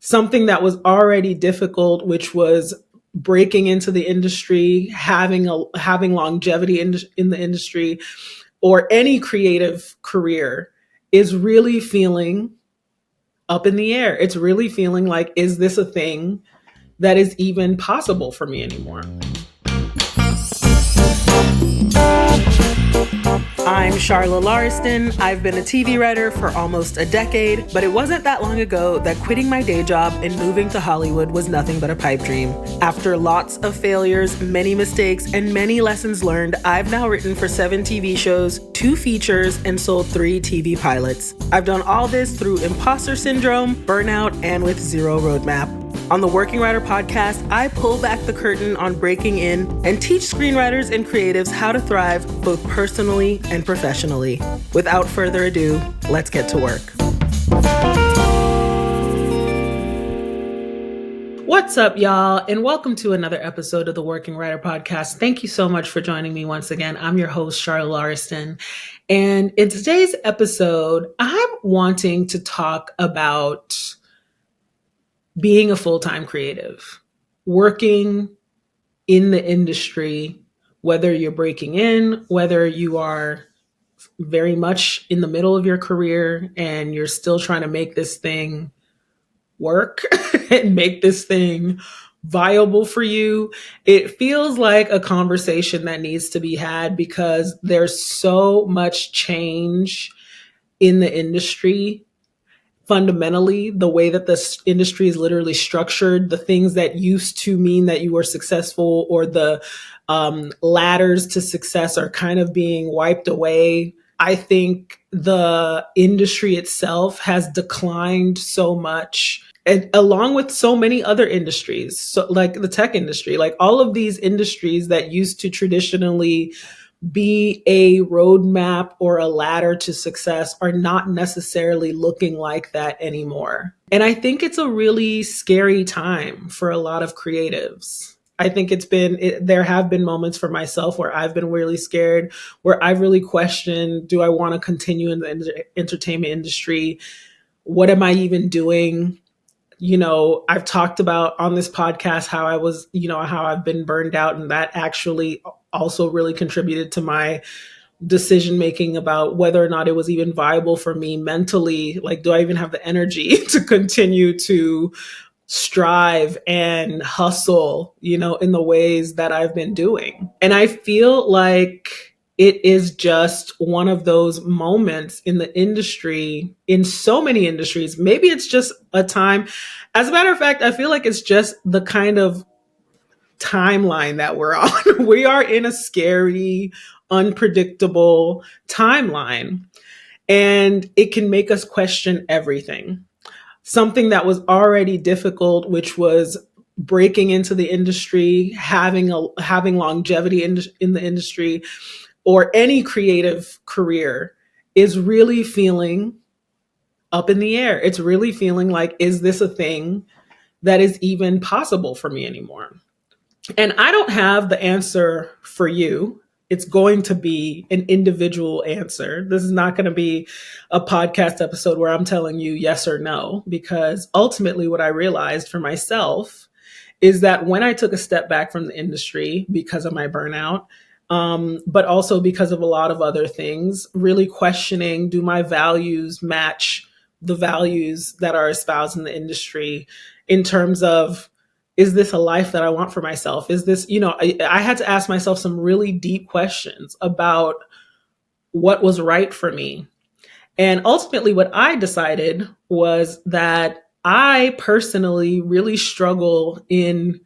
something that was already difficult, which was breaking into the industry, having longevity in the industry, or any creative career, is really feeling up in the air. It's really feeling like, is this a thing that is even possible for me anymore? I'm Charla Lauriston. I've been a TV writer for almost a decade, but it wasn't that long ago that quitting my day job and moving to Hollywood was nothing but a pipe dream. After lots of failures, many mistakes, and many lessons learned, I've now written for 7 TV shows, 2 features, and sold 3 TV pilots. I've done all this through imposter syndrome, burnout, and with zero roadmap. On the Werking Writer Podcast, I pull back the curtain on breaking in and teach screenwriters and creatives how to thrive both personally and professionally. Without further ado, let's get to work. What's up, y'all, and welcome to another episode of the Werking Writer Podcast. Thank you so much for joining me once again. I'm your host, Charla Lauriston, and in today's episode, I'm wanting to talk about being a full-time creative, working in the industry, whether you're breaking in, whether you are very much in the middle of your career and you're still trying to make this thing work and make this thing viable for you. It feels like a conversation that needs to be had because there's so much change in the industry. Fundamentally, the way that this industry is literally structured, the things that used to mean that you were successful or the ladders to success are kind of being wiped away. I think the industry itself has declined so much, and along with so many other industries, so like the tech industry, like all of these industries that used to traditionally be a roadmap or a ladder to success are not necessarily looking like that anymore. And I think it's a really scary time for a lot of creatives. I think there have been moments for myself where I've been really scared, where I've really questioned, do I want to continue in the entertainment industry? What am I even doing? You know, I've talked about on this podcast how how I've been burned out, and that actually also really contributed to my decision making about whether or not it was even viable for me mentally. Like, do I even have the energy to continue to strive and hustle, in the ways that I've been doing? And I feel like it is just one of those moments in the industry, in so many industries. Maybe it's just a time. As a matter of fact, I feel like it's just the kind of timeline that we're on. We are in a scary, unpredictable timeline, and it can make us question everything. Something that was already difficult, which was breaking into the industry, having longevity in the industry, or any creative career, is really feeling up in the air. It's really feeling like, is this a thing that is even possible for me anymore? And I don't have the answer for you. It's going to be an individual answer. This is not going to be a podcast episode where I'm telling you yes or no, because ultimately what I realized for myself is that when I took a step back from the industry because of my burnout, but also because of a lot of other things, really questioning, do my values match the values that are espoused in the industry in terms of, is this a life that I want for myself? Is this, I had to ask myself some really deep questions about what was right for me. And ultimately what I decided was that I personally really struggle in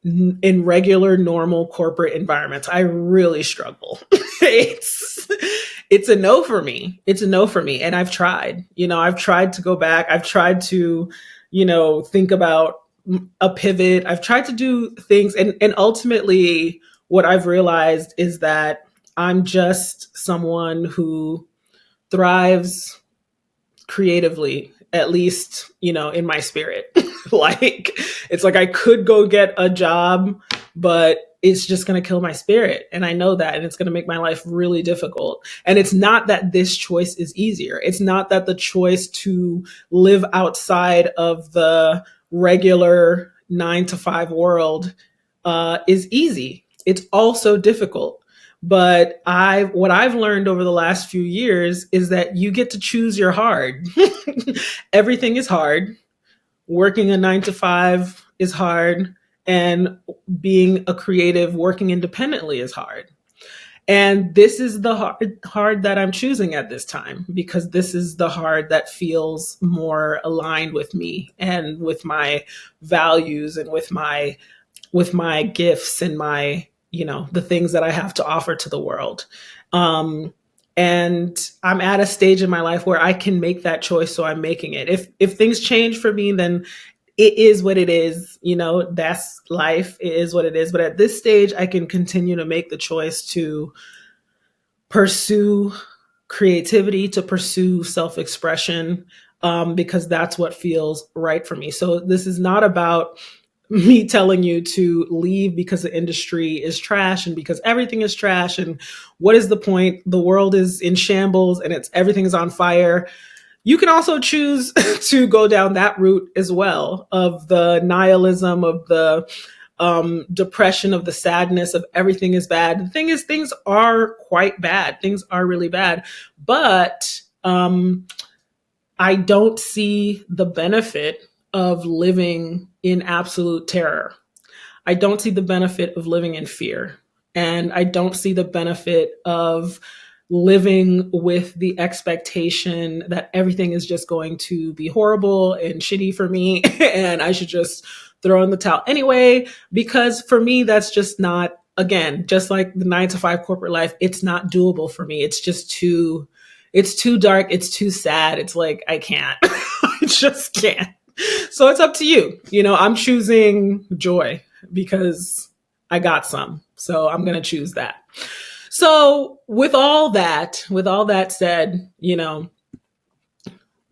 regular, normal corporate environments. I really struggle. It's a no for me. It's a no for me. And I've tried, I've tried to go back. I've tried to, think about a pivot. I've tried to do things. And ultimately what I've realized is that I'm just someone who thrives creatively, at least, in my spirit. Like, it's like I could go get a job, but it's just going to kill my spirit. And I know that, and it's going to make my life really difficult. And it's not that this choice is easier. It's not that the choice to live outside of the regular 9 to 5 world is easy. It's also difficult. But what I've learned over the last few years is that you get to choose your hard. Everything is hard. Working a 9 to 5 is hard. And being a creative, working independently is hard. And this is the hard that I'm choosing at this time, because this is the hard that feels more aligned with me and with my values and with my gifts and my, the things that I have to offer to the world. And I'm at a stage in my life where I can make that choice. So I'm making it. If things change for me, then it is what it is. That's life. It is what it is. But at this stage, I can continue to make the choice to pursue creativity, to pursue self-expression, because that's what feels right for me. So this is not about me telling you to leave because the industry is trash and because everything is trash. And what is the point? The world is in shambles and everything is on fire. You can also choose to go down that route as well, of the nihilism, of the depression, of the sadness, of everything is bad. The thing is, things are quite bad. Things are really bad. But I don't see the benefit of living in absolute terror. I don't see the benefit of living in fear. And I don't see the benefit of living with the expectation that everything is just going to be horrible and shitty for me and I should just throw in the towel anyway, because for me, that's just not, again, just like the 9 to 5 corporate life, it's not doable for me. It's too dark. It's too sad. It's like, I can't, I just can't. So it's up to you. I'm choosing joy because I got some. So I'm going to choose that. So with all that said, the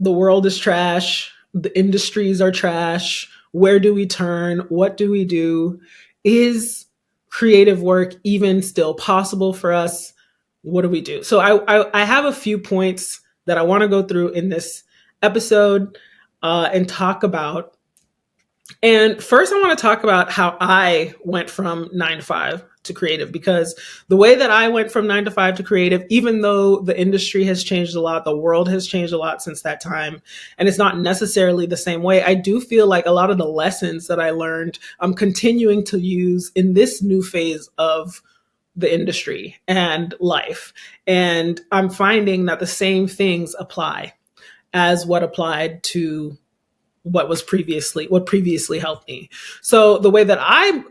world is trash. The industries are trash. Where do we turn? What do we do? Is creative work even still possible for us? What do we do? So I have a few points that I want to go through in this episode and talk about. And first, I want to talk about how I went from 9 to 5 to creative, because the way that I went from 9 to 5 to creative, even though the industry has changed a lot, the world has changed a lot since that time, and it's not necessarily the same way, I do feel like a lot of the lessons that I learned, I'm continuing to use in this new phase of the industry and life. And I'm finding that the same things apply as what applied to what previously helped me. So the way that I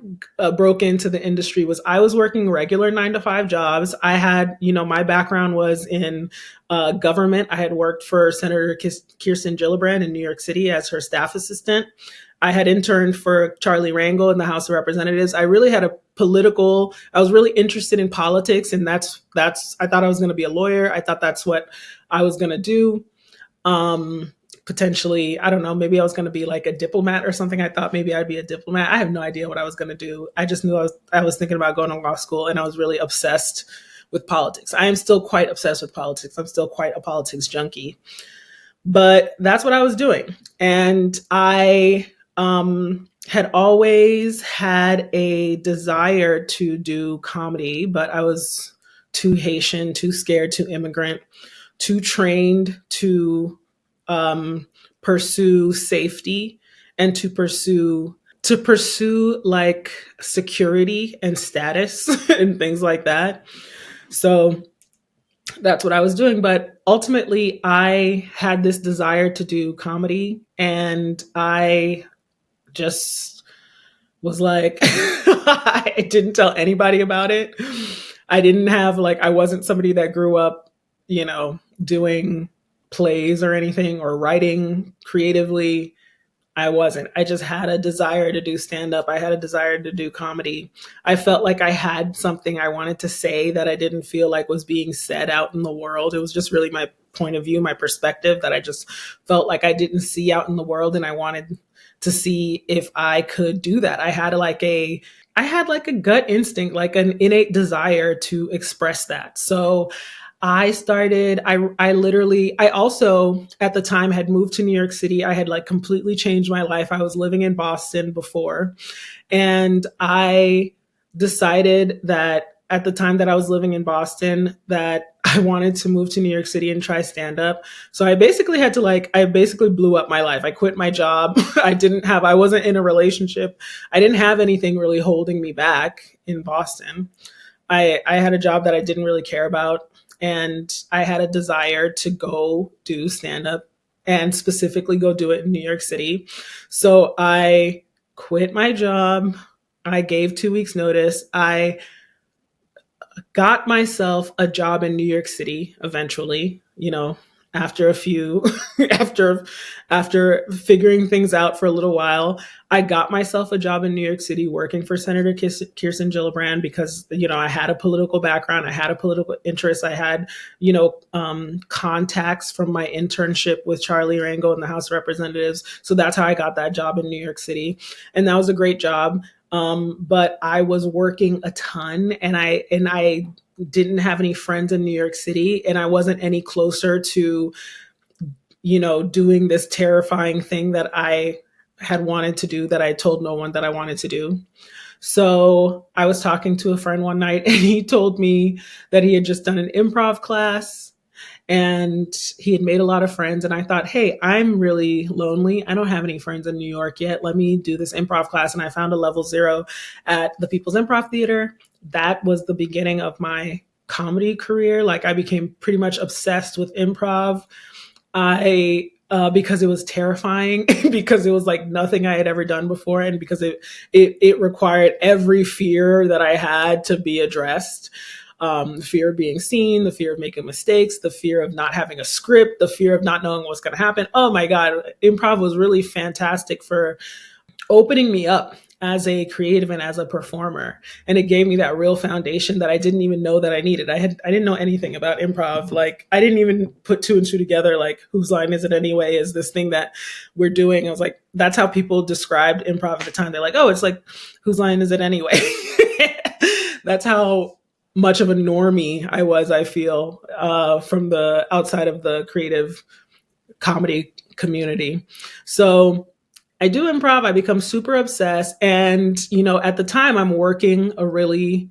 broke into the industry was I was working regular 9 to 5 jobs. I had, my background was in government. I had worked for Senator Kirsten Gillibrand in New York City as her staff assistant. I had interned for Charlie Rangel in the House of Representatives. I really had I was really interested in politics, and I thought I was going to be a lawyer. I thought that's what I was going to do. Potentially, I don't know, maybe I was going to be like a diplomat or something. I thought maybe I'd be a diplomat. I have no idea what I was going to do. I just knew I was thinking about going to law school, and I was really obsessed with politics. I am still quite obsessed with politics. I'm still quite a politics junkie, but that's what I was doing. And I had always had a desire to do comedy, but I was too Haitian, too scared, too immigrant, too trained to pursue safety and to pursue like security and status and things like that. So that's what I was doing. But ultimately, I had this desire to do comedy, and I just was like, I didn't tell anybody about it. I wasn't somebody that grew up, doing plays or anything or writing creatively. I wasn't. I just had a desire to do stand-up. I had a desire to do comedy. I felt like I had something I wanted to say that I didn't feel like was being said out in the world. It was just really my point of view, my perspective that I just felt like I didn't see out in the world, and I wanted to see if I could do that. I had like a gut instinct, like an innate desire to express that. So I also at the time had moved to New York City. I had like completely changed my life. I was living in Boston before. And I decided that at the time that I was living in Boston, that I wanted to move to New York City and try stand up. So I basically blew up my life. I quit my job. I wasn't in a relationship. I didn't have anything really holding me back in Boston. I had a job that I didn't really care about. And I had a desire to go do stand up and specifically go do it in New York City. So I quit my job. I gave 2 weeks notice. I got myself a job in New York City eventually, after a few after figuring things out for a little while. I got myself a job in New York City working for Senator Kirsten Gillibrand because I had a political background, I had a political interest, I had contacts from my internship with Charlie Rango in the House of Representatives. So that's how I got that job in New York City, and that was a great job. But I was working a ton, and I didn't have any friends in New York City, and I wasn't any closer to, doing this terrifying thing that I had wanted to do that I told no one that I wanted to do. So I was talking to a friend one night, and he told me that he had just done an improv class and he had made a lot of friends. And I thought, hey, I'm really lonely. I don't have any friends in New York yet. Let me do this improv class. And I found a level 0 at the People's Improv Theater. That was the beginning of my comedy career. Like, I became pretty much obsessed with improv. Because it was terrifying, because it was like nothing I had ever done before, and because it required every fear that I had to be addressed. The fear of being seen, the fear of making mistakes, the fear of not having a script, the fear of not knowing what's going to happen. Oh my God, improv was really fantastic for opening me up as a creative and as a performer. And it gave me that real foundation that I didn't even know that I needed. I didn't know anything about improv. Like, I didn't even put 2 and 2 together. Like, whose line is it anyway? Is this thing that we're doing? I was like, that's how people described improv at the time. They're like, oh, it's like, whose line is it anyway? That's how much of a normie I was, I feel, from the outside of the creative comedy community. So I do improv. I become super obsessed. And, at the time I'm working a really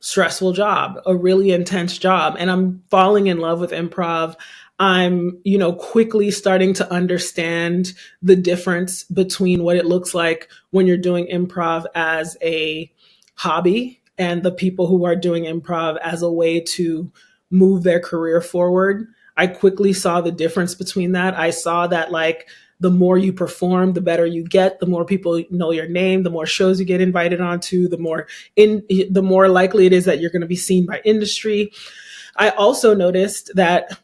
stressful job, a really intense job, and I'm falling in love with improv. I'm, quickly starting to understand the difference between what it looks like when you're doing improv as a hobby and the people who are doing improv as a way to move their career forward. I quickly saw the difference between that. I saw that, like, the more you perform, the better you get, the more people know your name, the more shows you get invited onto, the more likely it is that you're going to be seen by industry. I also noticed that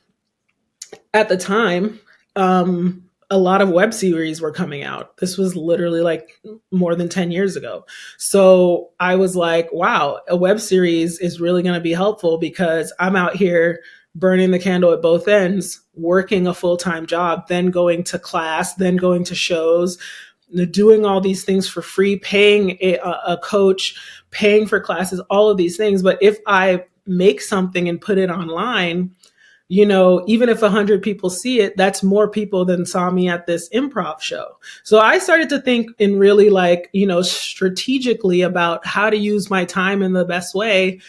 at the time, a lot of web series were coming out. This was literally like more than 10 years ago. So I was like, wow, a web series is really going to be helpful, because I'm out here burning the candle at both ends, working a full-time job, then going to class, then going to shows, doing all these things for free, paying a coach, paying for classes, all of these things. But if I make something and put it online, even if 100 people see it, that's more people than saw me at this improv show. So I started to think in really strategically about how to use my time in the best way,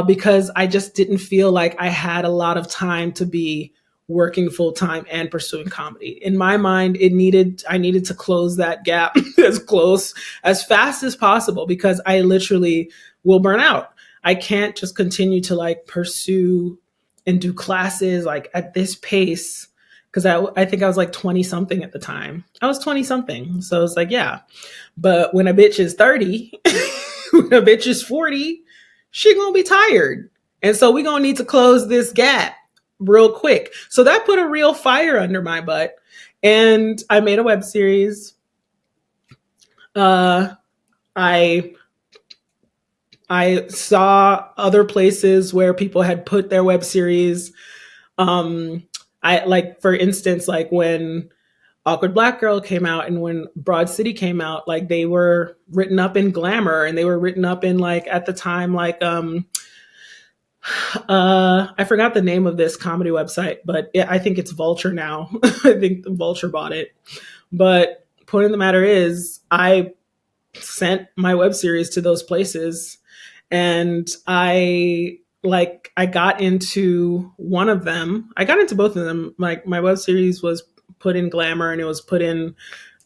because I just didn't feel like I had a lot of time to be working full time and pursuing comedy. In my mind, I needed to close that gap as fast as possible, because I literally will burn out. I can't just continue to pursue and do classes at this pace, because I think I was 20 something at the time. I was 20 something. So it's yeah. But when a bitch is 30, when a bitch is 40, she gonna be tired. And so we gonna need to close this gap real quick. So that put a real fire under my butt. And I made a web series. I saw other places where people had put their web series. For instance, when Awkward Black Girl came out, and when Broad City came out, like they were written up in Glamour, and they were written up in like at the time like I forgot the name of this comedy website, but I think it's Vulture now. I think the Vulture bought it. But point of the matter is, I sent my web series to those places, and I got into one of them. I got into both of them. Like my web series was put in Glamour, and it was put in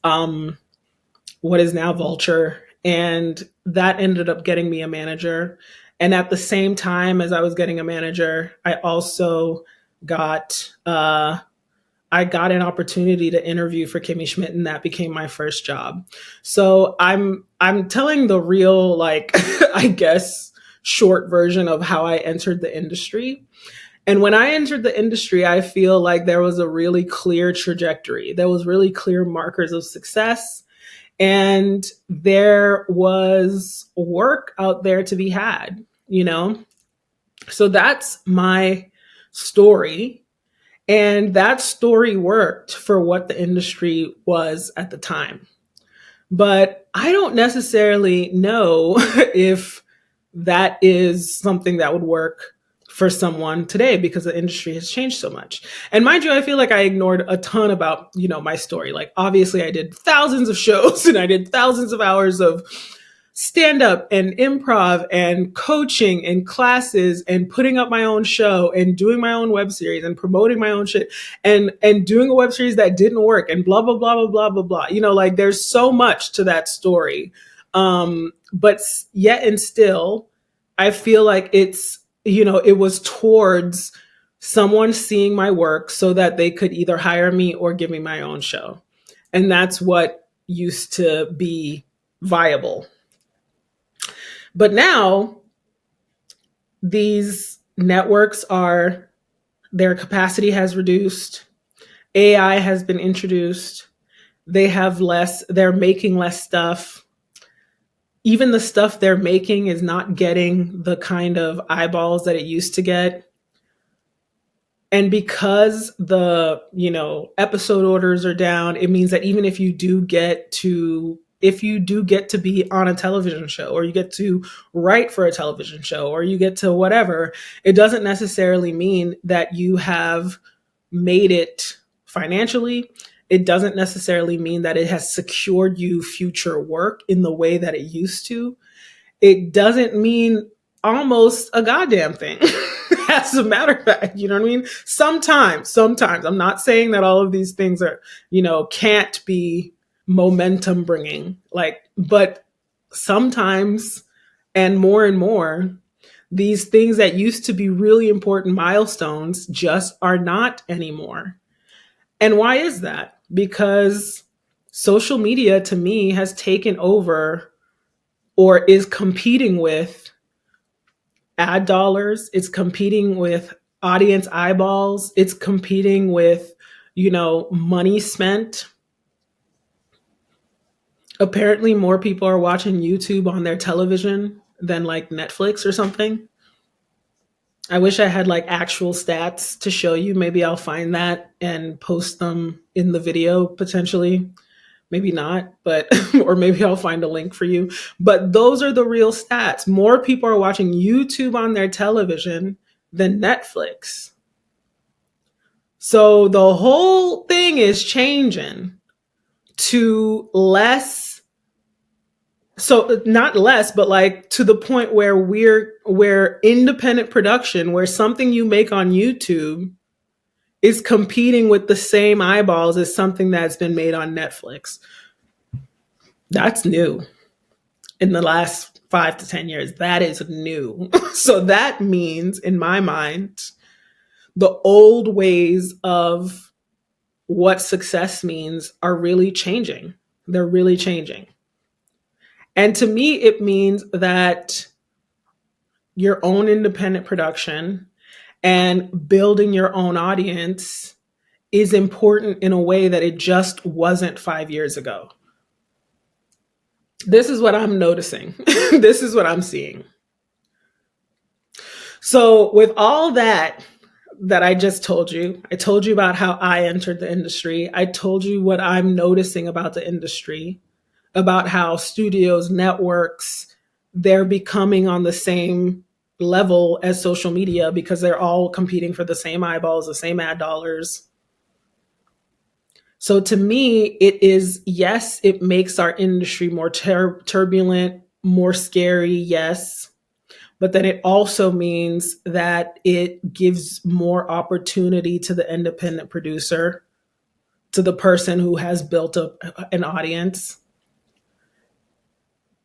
what is now Vulture, and that ended up getting me a manager. And at the same time as I was getting a manager, I also got I got an opportunity to interview for Kimmy Schmidt, and that became my first job. So I'm telling the real, like, I guess, short version of how I entered the industry. And when I entered the industry, I feel like there was a really clear trajectory. There was really clear markers of success, and there was work out there to be had, you know? So that's my story. And that story worked for what the industry was at the time. But I don't necessarily know if that is something that would work for someone today, because the industry has changed so much. And mind you, I feel like I ignored a ton about, my story. Like obviously I did thousands of shows and I did thousands of hours of stand up and improv and coaching and classes and putting up my own show and doing my own web series and promoting my own shit and doing a web series that didn't work and blah, blah, blah, blah, blah, blah, blah. Like there's so much to that story. But yet and still, I feel like it's, it was towards someone seeing my work so that they could either hire me or give me my own show. And that's what used to be viable. But now these networks their capacity has reduced. AI has been introduced. They're making less stuff. Even the stuff they're making is not getting the kind of eyeballs that it used to get. And because the, episode orders are down, it means that even if you do get to be on a television show, or you get to write for a television show, or you get to whatever, it doesn't necessarily mean that you have made it financially. It doesn't necessarily mean that it has secured you future work in the way that it used to. It doesn't mean almost a goddamn thing. As a matter of fact, you know what I mean? Sometimes, I'm not saying that all of these things are, can't be momentum bringing, but sometimes, and more, these things that used to be really important milestones just are not anymore. And why is that? Because social media to me has taken over, or is competing with ad dollars. It's competing with audience eyeballs. It's competing with, money spent. Apparently more people are watching YouTube on their television than like Netflix or something. I wish I had like actual stats to show you. Maybe I'll find that and post them in the video potentially. Maybe not, but, or maybe I'll find a link for you. But those are the real stats. More people are watching YouTube on their television than Netflix. So the whole thing is changing to less. So not less, but like to the point where where independent production, where something you make on YouTube is competing with the same eyeballs as something that's been made on Netflix. That's new. In the last 5 to 10 years, that is new. So that means, in my mind, the old ways of what success means are really changing. They're really changing. And to me, it means that your own independent production and building your own audience is important in a way that it just wasn't 5 years ago. This is what I'm noticing. This is what I'm seeing. So with all that that I just told you. I told you about how I entered the industry. I told you what I'm noticing about the industry, about how studios, networks, they're becoming on the same level as social media because they're all competing for the same eyeballs, the same ad dollars. So to me, it is, yes, it makes our industry more turbulent, more scary, yes. But then it also means that it gives more opportunity to the independent producer, to the person who has built up an audience.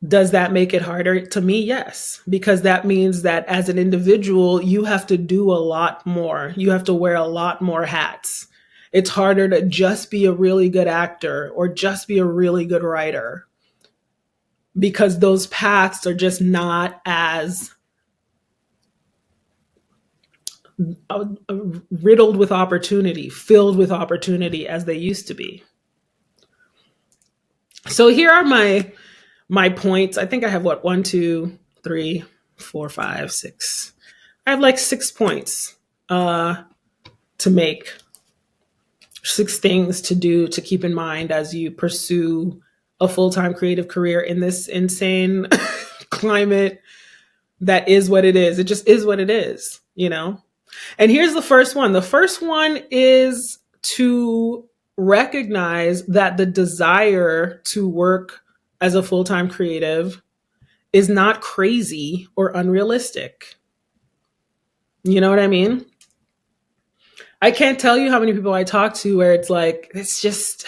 Does that make it harder? To me, yes, because that means that as an individual, you have to do a lot more. You have to wear a lot more hats. It's harder to just be a really good actor or just be a really good writer because those paths are just not as riddled with opportunity, filled with opportunity as they used to be. So here are my points. I think I have what, 1, 2, 3, 4, 5, 6. I have like 6 points to make. 6 things to do, to keep in mind as you pursue a full-time creative career in this insane climate that is what it is. It just is what it is, you know? And here's the first one. The first one is to recognize that the desire to work as a full-time creative is not crazy or unrealistic. You know what I mean? I can't tell you how many people I talk to where it's like, it's just,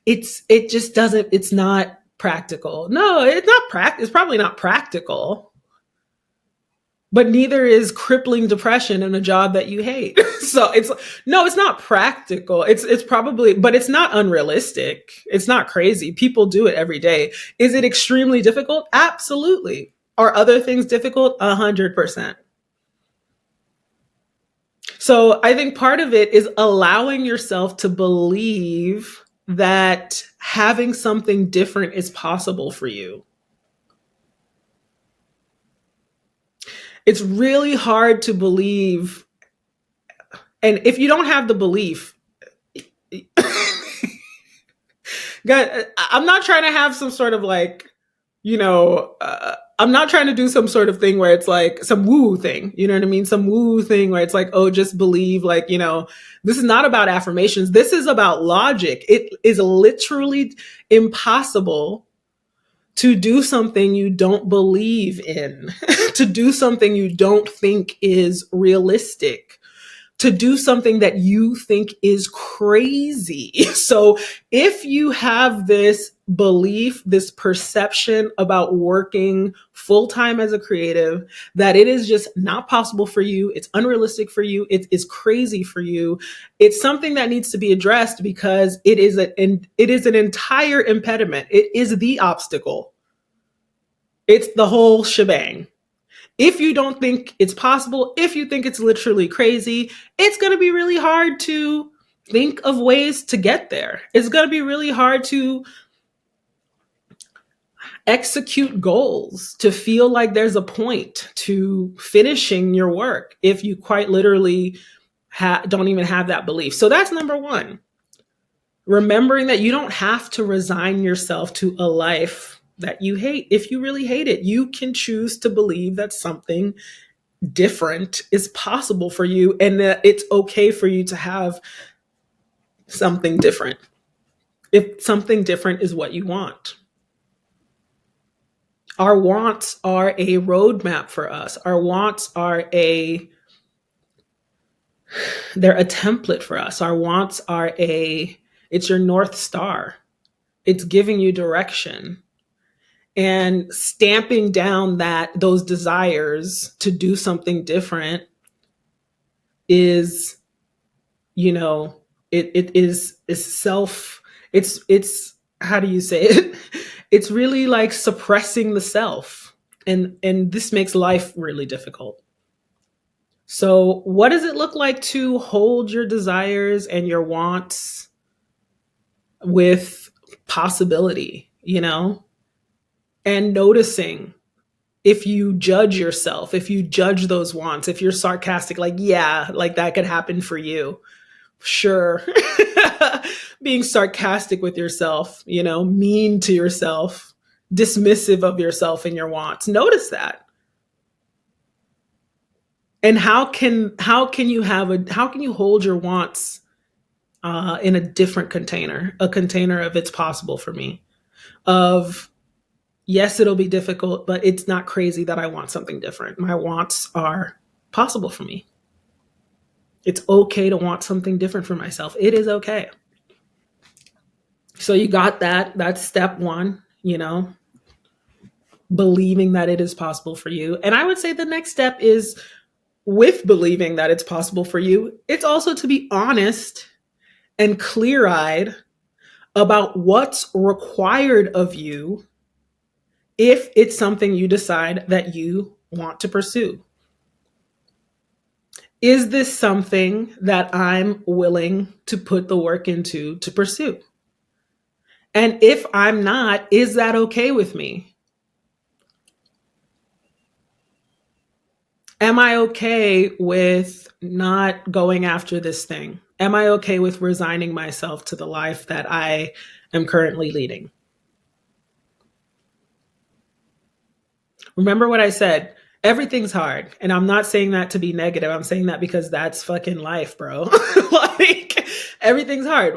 it just doesn't, it's not practical. No, it's not it's probably not practical, but neither is crippling depression in a job that you hate. So no, it's not practical. It's probably, but it's not unrealistic. It's not crazy. People do it every day. Is it extremely difficult? Absolutely. Are other things difficult? 100%. So I think part of it is allowing yourself to believe that having something different is possible for you. It's really hard to believe. And if you don't have the belief, God, I'm not trying to have some sort of like, I'm not trying to do some sort of thing where it's like some woo thing, you know what I mean? Some woo thing where it's like, oh, just believe, like, this is not about affirmations. This is about logic. It is literally impossible to do something you don't believe in, to do something you don't think is realistic, to do something that you think is crazy. So if you have this belief, this perception about working full-time as a creative, that it is just not possible for you, it's unrealistic for you, it is crazy for you, it's something that needs to be addressed because it is an entire impediment. It is the obstacle. It's the whole shebang. If you don't think it's possible, if you think it's literally crazy, it's going to be really hard to think of ways to get there. It's going to be really hard to execute goals, to feel like there's a point to finishing your work if you quite literally don't even have that belief. So that's number one. Remembering that you don't have to resign yourself to a life that you hate. If you really hate it, you can choose to believe that something different is possible for you and that it's okay for you to have something different. If something different is what you want. Our wants are a roadmap for us. Our wants are they're a template for us. Our wants are it's your North Star. It's giving you direction. And stamping down those desires to do something different is, it is it's how do you say it? It's really like suppressing the self. And this makes life really difficult. So what does it look like to hold your desires and your wants with possibility, and noticing if you judge yourself, if you judge those wants, if you're sarcastic, like, yeah, like that could happen for you. Sure. Being sarcastic with yourself, mean to yourself, dismissive of yourself and your wants. Notice that. And how can you hold your wants in a different container, a container of it's possible for me, of yes, it'll be difficult, but it's not crazy that I want something different. My wants are possible for me. It's okay to want something different for myself. It is okay. So you got that. That's step one, believing that it is possible for you. And I would say the next step is, with believing that it's possible for you, it's also to be honest and clear-eyed about what's required of you if it's something you decide that you want to pursue. Is this something that I'm willing to put the work into to pursue? And if I'm not, is that okay with me? Am I okay with not going after this thing? Am I okay with resigning myself to the life that I am currently leading? Remember what I said, everything's hard. And I'm not saying that to be negative. I'm saying that because that's fucking life, bro. Like, everything's hard.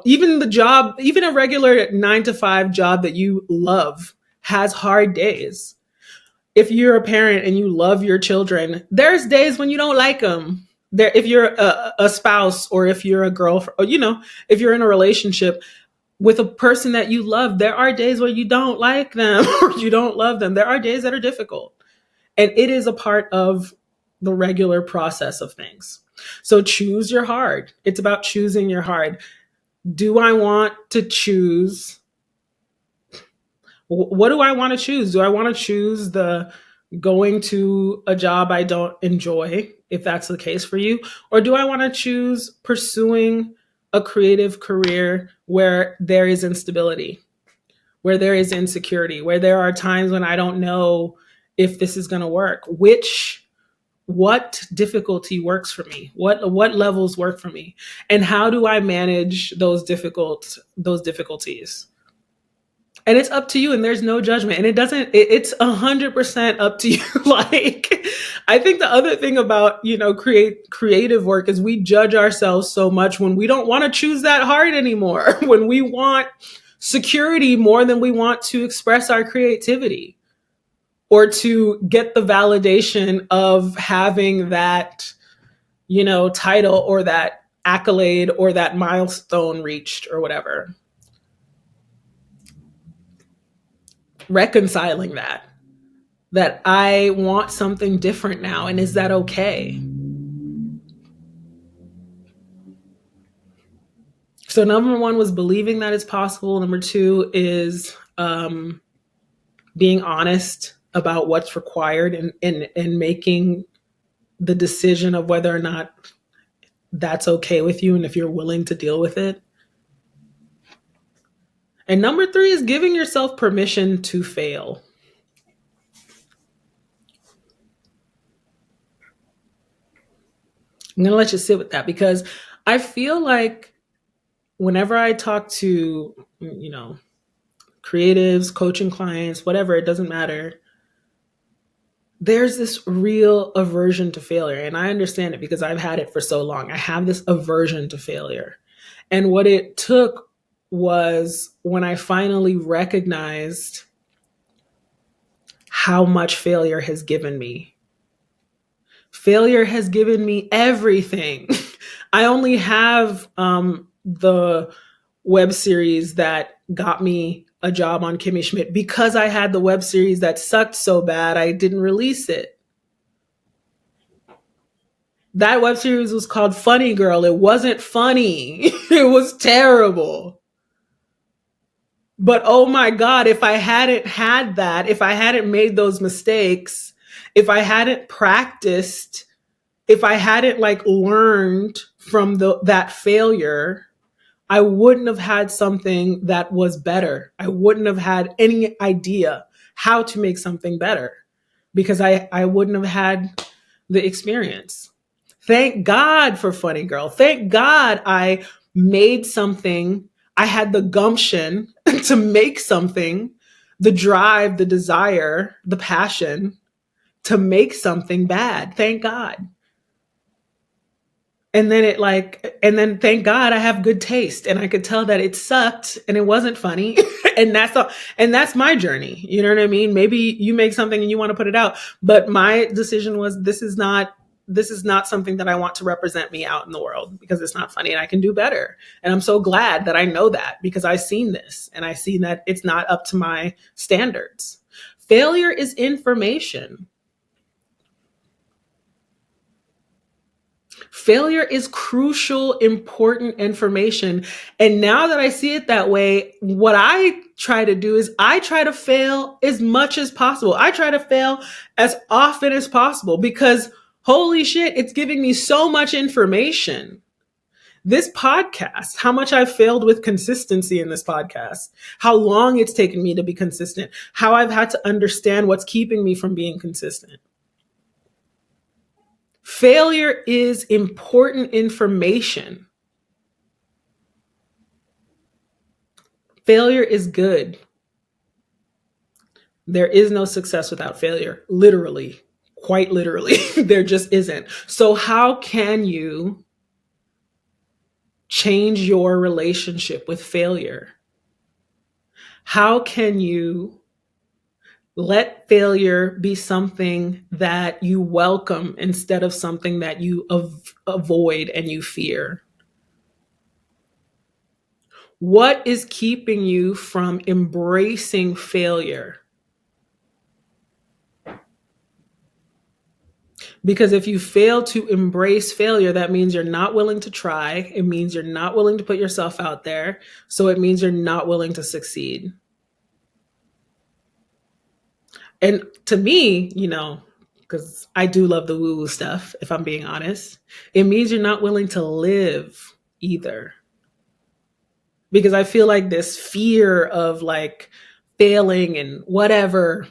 Even the job, even a regular 9-to-5 job that you love has hard days. If you're a parent and you love your children, there's days when you don't like them. If you're a spouse, or if you're a girlfriend, or, if you're in a relationship with a person that you love, there are days where you don't like them or you don't love them. There are days that are difficult. And it is a part of the regular process of things. So choose your hard. It's about choosing your hard. Do I want to choose? What do I want to choose? Do I want to choose the going to a job I don't enjoy, if that's the case for you? Or do I want to choose pursuing a creative career where there is instability, where there is insecurity, where there are times when I don't know if this is going to work? What difficulty works for me? What levels work for me? And how do I manage those difficulties? And it's up to you, and there's no judgment. And it's 100% up to you. Like, I think the other thing about, creative work is we judge ourselves so much when we don't want to choose that hard anymore, when we want security more than we want to express our creativity, or to get the validation of having that, title or that accolade or that milestone reached or whatever. Reconciling that I want something different now, and is that okay? So number one was believing that it's possible. Number two is being honest about what's required, and making the decision of whether or not that's okay with you and if you're willing to deal with it. And number three is giving yourself permission to fail. I'm going to let you sit with that, because I feel like whenever I talk to, creatives, coaching clients, whatever, it doesn't matter, there's this real aversion to failure. And I understand it because I've had it for so long. I have this aversion to failure. And what it took was when I finally recognized how much failure has given me. Failure has given me everything. I only have the web series that got me a job on Kimmy Schmidt because I had the web series that sucked so bad I didn't release it. That web series was called Funny Girl. It wasn't funny. It was terrible. But oh my God, if I hadn't had that, if I hadn't made those mistakes, if I hadn't practiced, if I hadn't learned from that failure, I wouldn't have had something that was better. I wouldn't have had any idea how to make something better because I wouldn't have had the experience. Thank God for Funny Girl. Thank God I made something. I had the gumption to make something, the drive, the desire, the passion to make something bad. Thank God. And then thank God I have good taste and I could tell that it sucked and it wasn't funny. And that's all. And that's my journey. You know what I mean? Maybe you make something and you want to put it out, but my decision was this is not something that I want to represent me out in the world because it's not funny and I can do better. And I'm so glad that I know that because I've seen this and I see that it's not up to my standards. Failure is information. Failure is crucial, important information. And now that I see it that way, what I try to do is I try to fail as much as possible. I try to fail as often as possible because holy shit, it's giving me so much information. This podcast, how much I've failed with consistency in this podcast, how long it's taken me to be consistent, how I've had to understand what's keeping me from being consistent. Failure is important information. Failure is good. There is no success without failure. Literally, quite literally, there just isn't. So how can you change your relationship with failure? How can you let failure be something that you welcome instead of something that you avoid and you fear? What is keeping you from embracing failure? Because if you fail to embrace failure, that means you're not willing to try. It means you're not willing to put yourself out there. So it means you're not willing to succeed. And to me, because I do love the woo-woo stuff, if I'm being honest, it means you're not willing to live either. Because I feel like this fear of like failing and whatever,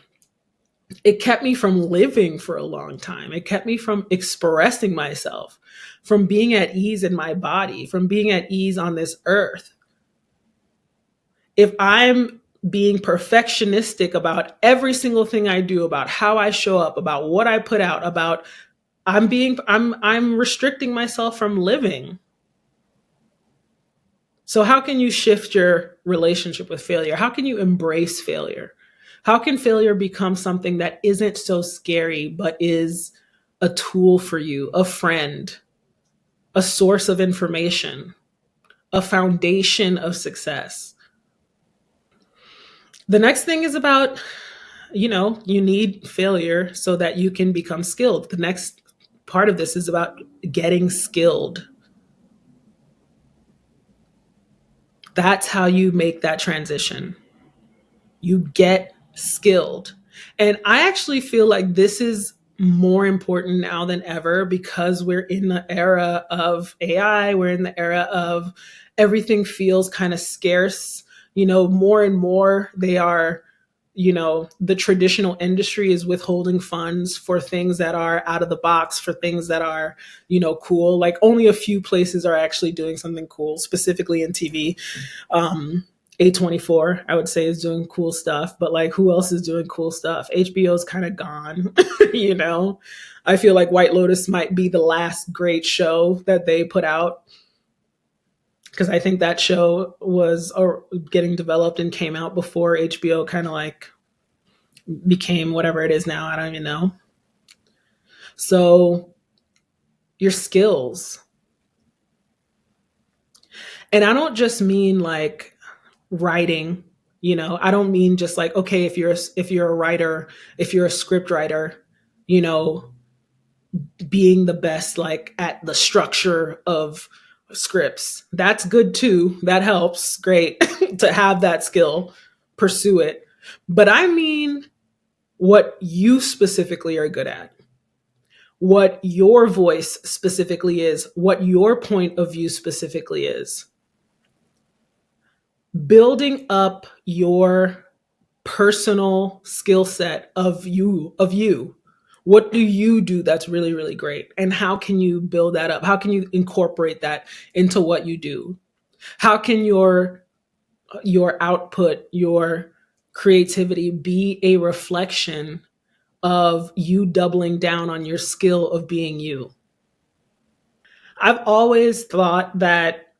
it kept me from living for a long time. It kept me from expressing myself, from being at ease in my body, from being at ease on this earth. If I'm being perfectionistic about every single thing I do, about how I show up, about what I put out, about I'm restricting myself from living. So how can you shift your relationship with failure? How can you embrace failure? How can failure become something that isn't so scary, but is a tool for you, a friend, a source of information, a foundation of success? The next thing is about, you need failure so that you can become skilled. The next part of this is about getting skilled. That's how you make that transition. You get skilled. And I actually feel like this is more important now than ever because we're in the era of AI. We're in the era of everything feels kind of scarce. More and more they are, the traditional industry is withholding funds for things that are out of the box, for things that are, cool. Like only a few places are actually doing something cool, specifically in TV. A24, I would say, is doing cool stuff, but like who else is doing cool stuff? HBO's kind of gone, I feel like White Lotus might be the last great show that they put out. Because I think that show was getting developed and came out before HBO kind of like became whatever it is now. I don't even know. So your skills. And I don't just mean like writing, I don't mean just like, okay, if you're a writer, if you're a script writer, being the best like at the structure of scripts. That's good too. That helps. Great to have that skill, pursue it. But I mean what you specifically are good at, what your voice specifically is, what your point of view specifically is. Building up your personal skill set of you. What do you do that's really, really great? And how can you build that up? How can you incorporate that into what you do? How can your output, your creativity be a reflection of you doubling down on your skill of being you? I've always thought that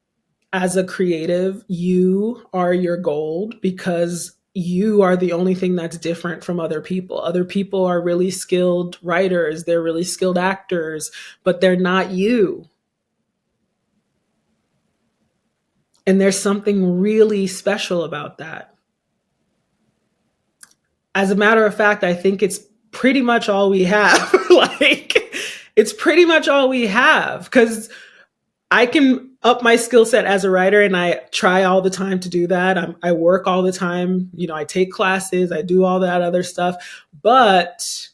as a creative, you are your gold because you are the only thing that's different from other people. Other people are really skilled writers, they're really skilled actors, but they're not you. And there's something really special about that. As a matter of fact, I think it's pretty much all we have. Like, it's pretty much all we have because I can up my skill set as a writer and I try all the time to do that. I work all the time. I take classes, I do all that other stuff. But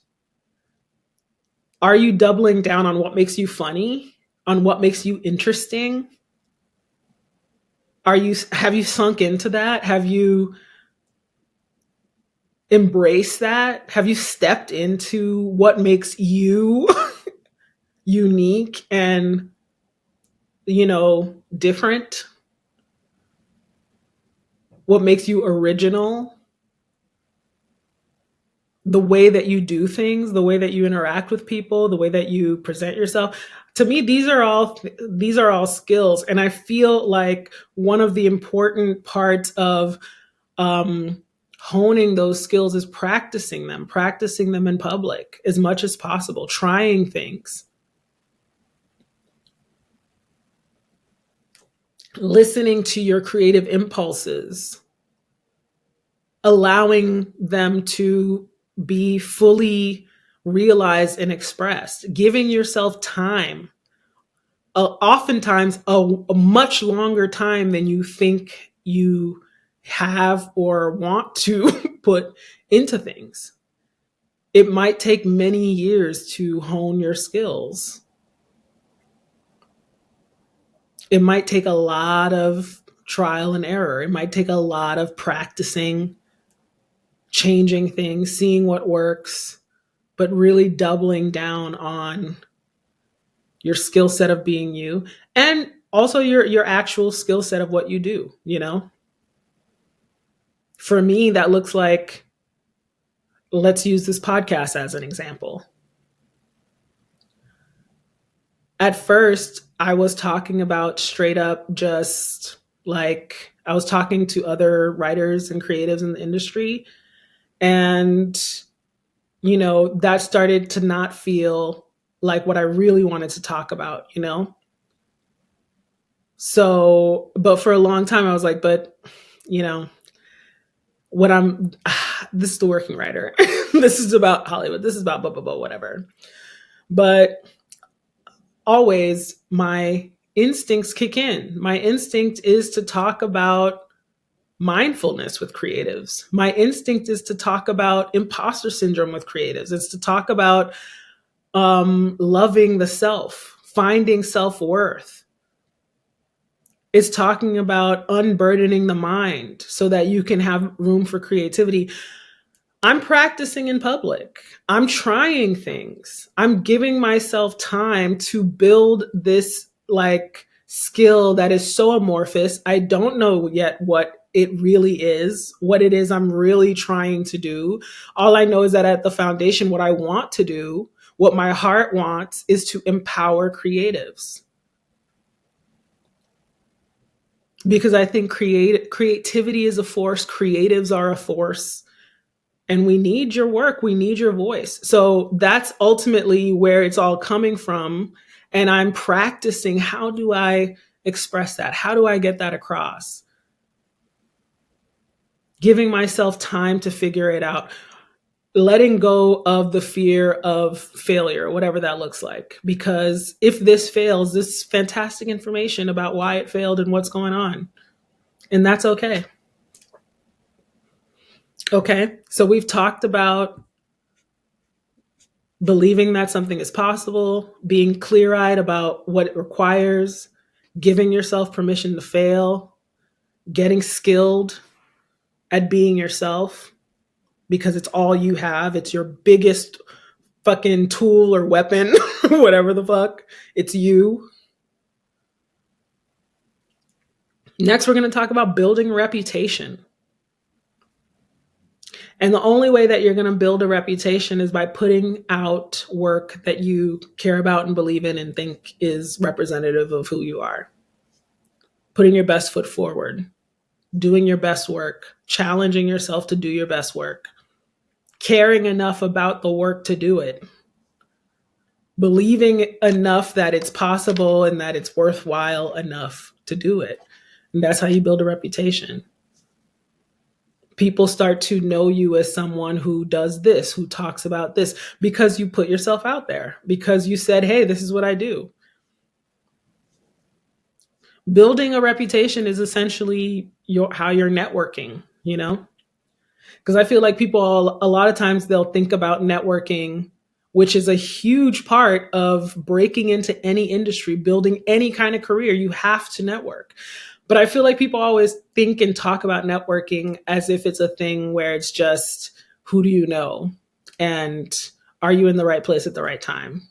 are you doubling down on what makes you funny, on what makes you interesting? Have you sunk into that? Have you embraced that? Have you stepped into what makes you unique and different? What makes you original? The way that you do things, the way that you interact with people, the way that you present yourself. To me, these are all skills. And I feel like one of the important parts of honing those skills is practicing them in public as much as possible, trying things, listening to your creative impulses, allowing them to be fully realized and expressed, giving yourself time, oftentimes a much longer time than you think you have or want to put into things. It might take many years to hone your skills. It might take a lot of trial and error. It might take a lot of practicing, changing things, seeing what works, but really doubling down on your skill set of being you and also your actual skill set of what you do. For me, that looks like, let's use this podcast as an example. At first, I was talking about straight up just like I was talking to other writers and creatives in the industry. And, that started to not feel like what I really wanted to talk about. So, but for a long time, I was like, but, this is the working writer. This is about Hollywood. This is about blah, blah, blah, whatever. But always my instincts kick in. My instinct is to talk about mindfulness with creatives. My instinct is to talk about imposter syndrome with creatives. It's to talk about loving the self, finding self-worth. It's talking about unburdening the mind so that you can have room for creativity. I'm practicing in public. I'm trying things. I'm giving myself time to build this skill that is so amorphous. I don't know yet what it really is, what it is I'm really trying to do. All I know is that at the foundation, what I want to do, what my heart wants, is to empower creatives. Because I think creativity is a force, creatives are a force, and we need your work, we need your voice. So that's ultimately where it's all coming from. And I'm practicing, how do I express that? How do I get that across? Giving myself time to figure it out. Letting go of the fear of failure, whatever that looks like. Because if this fails, this is fantastic information about why it failed and what's going on. And that's okay. Okay, so we've talked about believing that something is possible, being clear-eyed about what it requires, giving yourself permission to fail, getting skilled at being yourself. because it's all you have. It's your biggest fucking tool or weapon, whatever the fuck. It's you. Next, we're going to talk about building a reputation. And the only way that you're going to build a reputation is by putting out work that you care about and believe in and think is representative of who you are. Putting your best foot forward, doing your best work, challenging yourself to do your best work, caring enough about the work to do it, believing enough that it's possible and that it's worthwhile enough to do it. And that's how you build a reputation. People start to know you as someone who does this, who talks about this, because you put yourself out there, because you said, hey, this is what I do. Building a reputation is essentially how you're networking, you know? Because I feel like people, a lot of times they'll think about networking, which is a huge part of breaking into any industry, building any kind of career. You have to network. But I feel like people always think and talk about networking as if it's a thing where it's just, who do you know? And are you in the right place at the right time?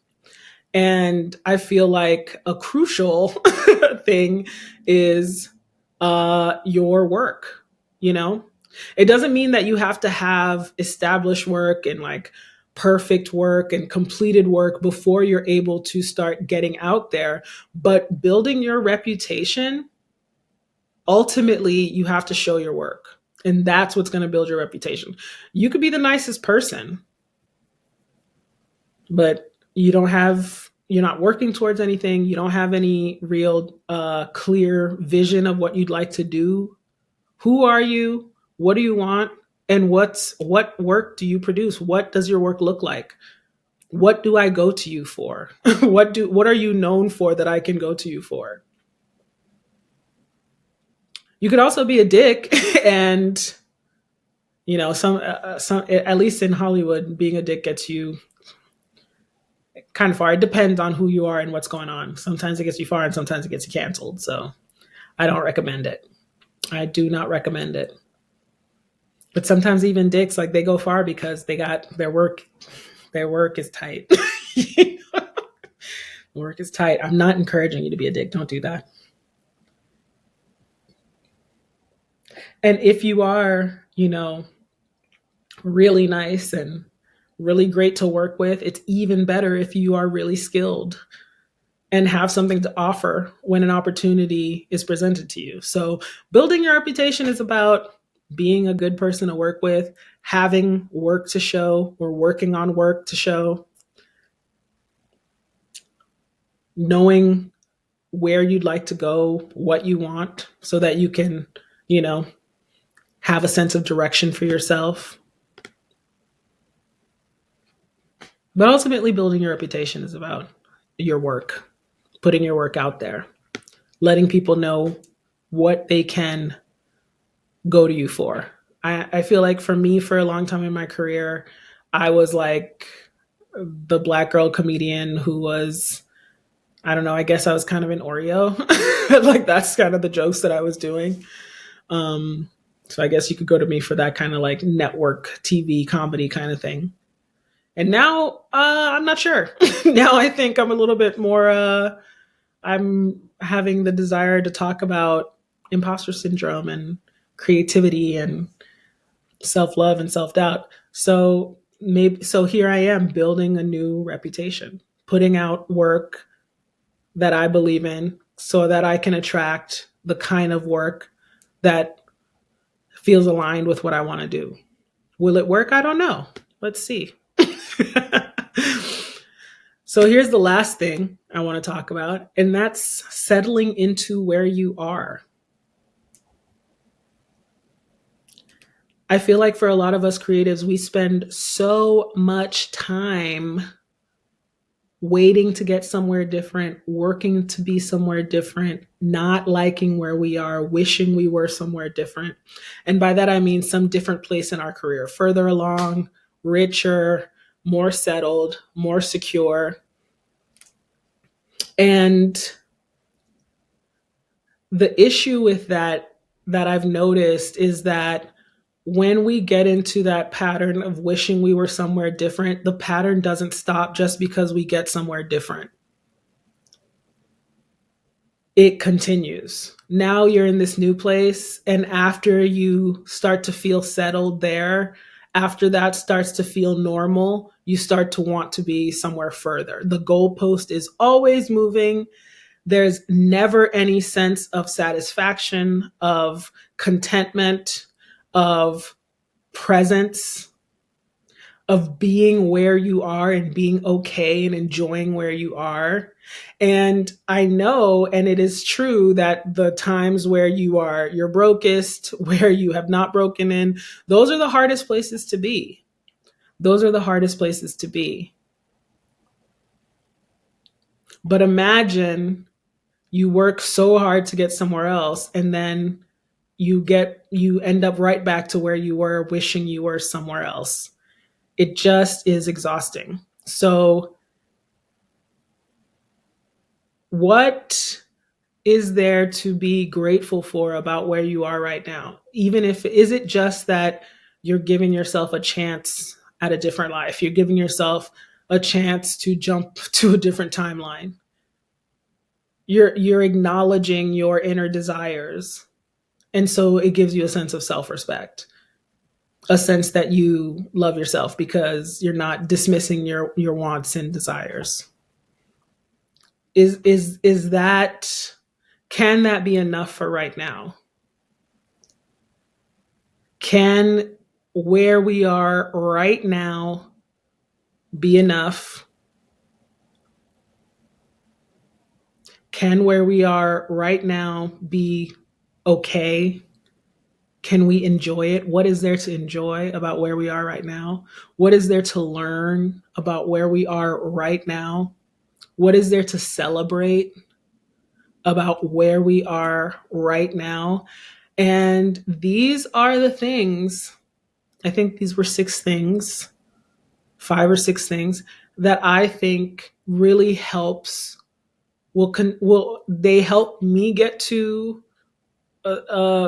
And I feel like a crucial thing is your work, you know? It doesn't mean that you have to have established work and like perfect work and completed work before you're able to start getting out there. But building your reputation, ultimately, you have to show your work. And that's what's going to build your reputation. You could be the nicest person, but you're not working towards anything. You don't have any real clear vision of what you'd like to do. Who are you? What do you want? And what work do you produce? What does your work look like? What do I go to you for? What are you known for that I can go to you for? You could also be a dick and, you know, some at least in Hollywood, being a dick gets you kind of far. It depends on who you are and what's going on. Sometimes it gets you far and sometimes it gets you canceled. So I don't recommend it. I do not recommend it. But sometimes even dicks, like, they go far because they got their work is tight. Work is tight. I'm not encouraging you to be a dick. Don't do that. And if you are, you know, really nice and really great to work with, it's even better if you are really skilled and have something to offer when an opportunity is presented to you. So building your reputation is about being a good person to work with, having work to show or working on work to show, knowing where you'd like to go, what you want, so that you can, you know, have a sense of direction for yourself. But ultimately, building your reputation is about your work, putting your work out there, letting people know what they can go to you for. I feel like for me, for a long time in my career, I was like the Black girl comedian who was, I don't know, I guess I was kind of an Oreo. Like, that's kind of the jokes that I was doing. So I guess you could go to me for that kind of like network TV comedy kind of thing. And now I'm not sure. Now I think I'm a little bit more, I'm having the desire to talk about imposter syndrome and creativity and self-love and self-doubt. So here I am building a new reputation, putting out work that I believe in so that I can attract the kind of work that feels aligned with what I want to do. Will it work? I don't know. Let's see. So here's the last thing I want to talk about, and that's settling into where you are. I feel like for a lot of us creatives, we spend so much time waiting to get somewhere different, working to be somewhere different, not liking where we are, wishing we were somewhere different. And by that, I mean some different place in our career, further along, richer, more settled, more secure. And the issue with that I've noticed is that when we get into that pattern of wishing we were somewhere different, the pattern doesn't stop just because we get somewhere different. It continues. Now you're in this new place, and after you start to feel settled there, after that starts to feel normal, you start to want to be somewhere further. The goalpost is always moving. There's never any sense of satisfaction, of contentment, of presence, of being where you are and being okay and enjoying where you are. And I know, and it is true, that the times where you are your brokest, where you have not broken in, those are the hardest places to be. Those are the hardest places to be. But imagine you work so hard to get somewhere else, and then you end up right back to where you were, wishing you were somewhere else. It just is exhausting. So what is there to be grateful for about where you are right now? Even if, is it just that you're giving yourself a chance at a different life? You're giving yourself a chance to jump to a different timeline. You're acknowledging your inner desires. And so it gives you a sense of self-respect, a sense that you love yourself because you're not dismissing your wants and desires. Is that, can that be enough for right now? Can where we are right now be enough? Can where we are right now be okay? Can we enjoy it? What is there to enjoy about where we are right now? What is there to learn about where we are right now? What is there to celebrate about where we are right now? And these are the things, I think these were 6 things, 5 or 6 things that I think really helps, they help me get to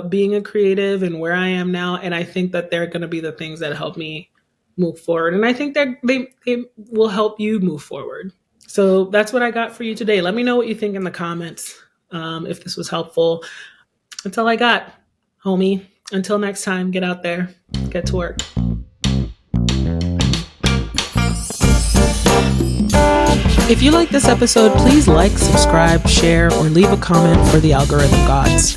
being a creative and where I am now. And I think that they're going to be the things that help me move forward. And I think that they will help you move forward. So that's what I got for you today. Let me know what you think in the comments, if this was helpful. That's all I got, homie. Until next time, get out there, get to work. If you like this episode, please like, subscribe, share, or leave a comment for the algorithm gods.